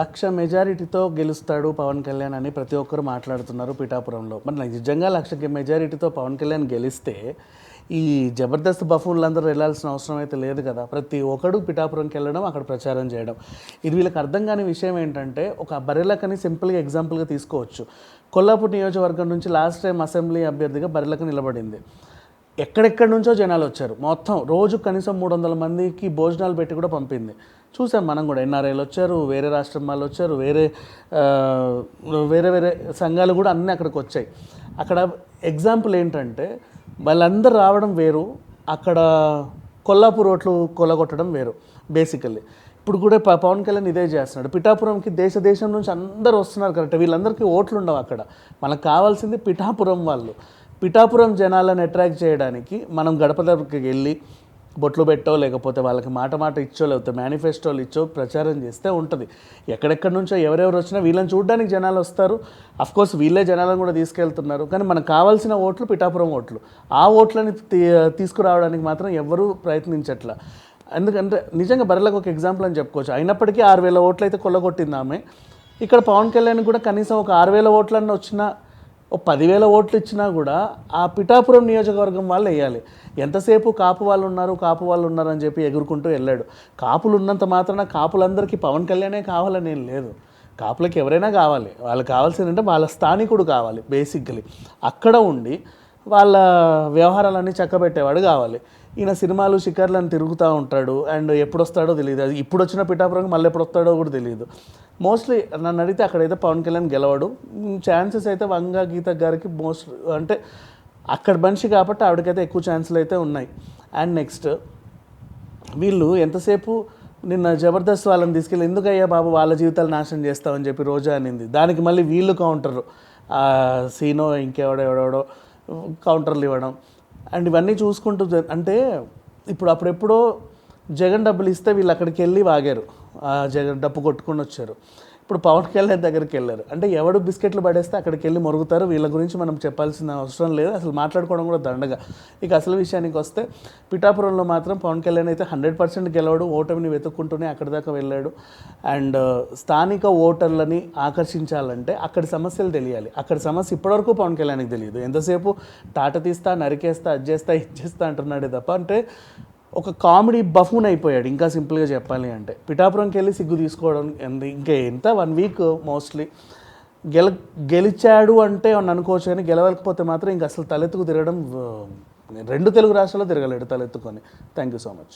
లక్ష మెజారిటీతో గెలుస్తాడు పవన్ కళ్యాణ్ అని ప్రతి ఒక్కరు మాట్లాడుతున్నారు పిఠాపురంలో. మరి నిజంగా లక్ష మెజారిటీతో పవన్ కళ్యాణ్ గెలిస్తే ఈ జబర్దస్త్ బఫూన్లందరూ వెళ్ళాల్సిన అవసరం అయితే లేదు కదా. ప్రతి ఒక్కడు పిఠాపురంకి వెళ్ళడం, అక్కడ ప్రచారం చేయడం. ఇది వీళ్ళకి అర్థం కాని విషయం ఏంటంటే, ఒక బర్రెలకని సింపుల్గా ఎగ్జాంపుల్గా తీసుకోవచ్చు. కొల్లాపూర్ నియోజకవర్గం నుంచి లాస్ట్ టైం అసెంబ్లీ అభ్యర్థిగా బర్రెలకు నిలబడింది. ఎక్కడెక్కడి నుంచో జనాలు వచ్చారు. మొత్తం రోజు కనీసం 300 మందికి భోజనాలు పెట్టి కూడా పంపింది. చూసాం మనం కూడా. ఎన్ఆర్ఐలు వచ్చారు, వేరే రాష్ట్రం వాళ్ళు వచ్చారు, వేరే వేరే సంఘాలు కూడా అన్నీ అక్కడికి వచ్చాయి. అక్కడ ఎగ్జాంపుల్ ఏంటంటే, వాళ్ళందరూ రావడం వేరు, అక్కడ కొల్లాపూర్ ఓట్లు కొల్లగొట్టడం వేరు. బేసికల్లీ ఇప్పుడు కూడా పవన్ కళ్యాణ్ ఇదే చేస్తున్నాడు. పిఠాపురంకి దేశం నుంచి అందరూ వస్తున్నారు కరెక్ట్. వీళ్ళందరికీ ఓట్లు ఉండవు అక్కడ. మనకు కావాల్సింది పిఠాపురం వాళ్ళు. పిఠాపురం జనాలను అట్రాక్ట్ చేయడానికి మనం గడప దగ్గరికి వెళ్ళి బొట్లు పెట్టో, లేకపోతే వాళ్ళకి మాట ఇచ్చో, లేకపోతే మేనిఫెస్టోలు ఇచ్చో ప్రచారం చేస్తే ఉంటుంది. ఎక్కడెక్కడి నుంచో ఎవరెవరు వచ్చినా వీళ్ళని చూడడానికి జనాలు వస్తారు. అఫ్కోర్స్ వీళ్ళే జనాలను కూడా తీసుకెళ్తున్నారు. కానీ మనకు కావాల్సిన ఓట్లు పిఠాపురం ఓట్లు. ఆ ఓట్లని తీసుకురావడానికి మాత్రం ఎవరూ ప్రయత్నించట్లా. ఎందుకంటే నిజంగా బర్రెలకు ఒక ఎగ్జాంపుల్ అని చెప్పుకోవచ్చు. అయినప్పటికీ 6,000 ఓట్లు అయితే కొల్లగొట్టింది ఆమె. ఇక్కడ పవన్ కళ్యాణ్ కూడా కనీసం ఒక 6,000 ఓట్లన్నీ వచ్చినా, ఓ 10,000 ఓట్లు ఇచ్చినా కూడా ఆ పిఠాపురం నియోజకవర్గం వాళ్ళు వేయాలి. ఎంతసేపు కాపు వాళ్ళు ఉన్నారు అని చెప్పి ఎగురుకుంటూ వెళ్ళాడు. కాపులు ఉన్నంత మాత్రాన కాపులందరికీ పవన్ కళ్యాణే కావాలని ఏం లేదు. కాపులకి ఎవరైనా కావాలి. వాళ్ళకి కావాల్సిందంటే వాళ్ళ స్థానికుడు కావాలి. బేసిక్లీ అక్కడ ఉండి వాళ్ళ వ్యవహారాలన్నీ చక్కబెట్టేవాడు కావాలి. ఈయన సినిమాలు షికార్లను తిరుగుతూ ఉంటాడు. అండ్ ఎప్పుడు వస్తాడో తెలియదు. అది ఇప్పుడు వచ్చిన పిఠాపురం మళ్ళీ ఎప్పుడు వస్తాడో కూడా తెలియదు. మోస్ట్లీ నన్ను అడిగితే అక్కడైతే పవన్ కళ్యాణ్ గెలవడు. ఛాన్సెస్ అయితే వంగ గీత గారికి మోస్ట్ అంటే అక్కడ మనిషి కాబట్టి ఆవిడకైతే ఎక్కువ ఛాన్సులు అయితే ఉన్నాయి. అండ్ నెక్స్ట్ వీళ్ళు ఎంతసేపు నిన్న జబర్దస్త్ వాళ్ళని తీసుకెళ్ళి, ఎందుకయ్యా బాబు వాళ్ళ జీవితాలు నాశనం చేస్తామని చెప్పి రోజా అనింది. దానికి మళ్ళీ వీళ్ళు కౌంటరు, సీనో ఇంకెవడెవడో కౌంటర్లు ఇవ్వడం. అండ్ ఇవన్నీ చూసుకుంటూ అంటే ఇప్పుడు అప్పుడెప్పుడో జగన్ డబ్బులు ఇస్తే వీళ్ళు అక్కడికి వెళ్ళి వాగారు, జగన్ డబ్బు కొట్టుకొని వచ్చారు. ఇప్పుడు పవన్ కళ్యాణ్ దగ్గరికి వెళ్ళారు. అంటే ఎవడు బిస్కెట్లు పడేస్తే అక్కడికి వెళ్ళి మొరుగుతారు. వీళ్ళ గురించి మనం చెప్పాల్సిన అవసరం లేదు, అసలు మాట్లాడుకోవడం కూడా దండగా. ఇక అసలు విషయానికి వస్తే పిఠాపురంలో మాత్రం పవన్ కళ్యాణ్ అయితే 100% గెలవడు. ఓటమిని వెతుక్కుంటూనే అక్కడి దాకా వెళ్ళాడు. అండ్ స్థానిక ఓటర్లని ఆకర్షించాలంటే అక్కడి సమస్యలు తెలియాలి. అక్కడి సమస్య ఇప్పటివరకు పవన్ కళ్యాణ్కి తెలియదు. ఎంతసేపు తాట తీస్తా, నరికేస్తా, ఇచ్చేస్తా అంటున్నాడే తప్ప, అంటే ఒక కామెడీ బఫూన్ అయిపోయాడు. ఇంకా సింపుల్గా చెప్పాలి అంటే పిఠాపురంకి వెళ్ళి సిగ్గు తీసుకోవడం ఇంకా ఎంత 1 వీక్ మోస్ట్లీ గెలిచాడు అంటే అని అనుకోవచ్చు. కానీ గెలవకపోతే మాత్రం ఇంకా అసలు తలెత్తుకు తిరగడం 2 తెలుగు రాష్ట్రాల్లో తిరగలేడు తలెత్తుకొని. Thank you so much.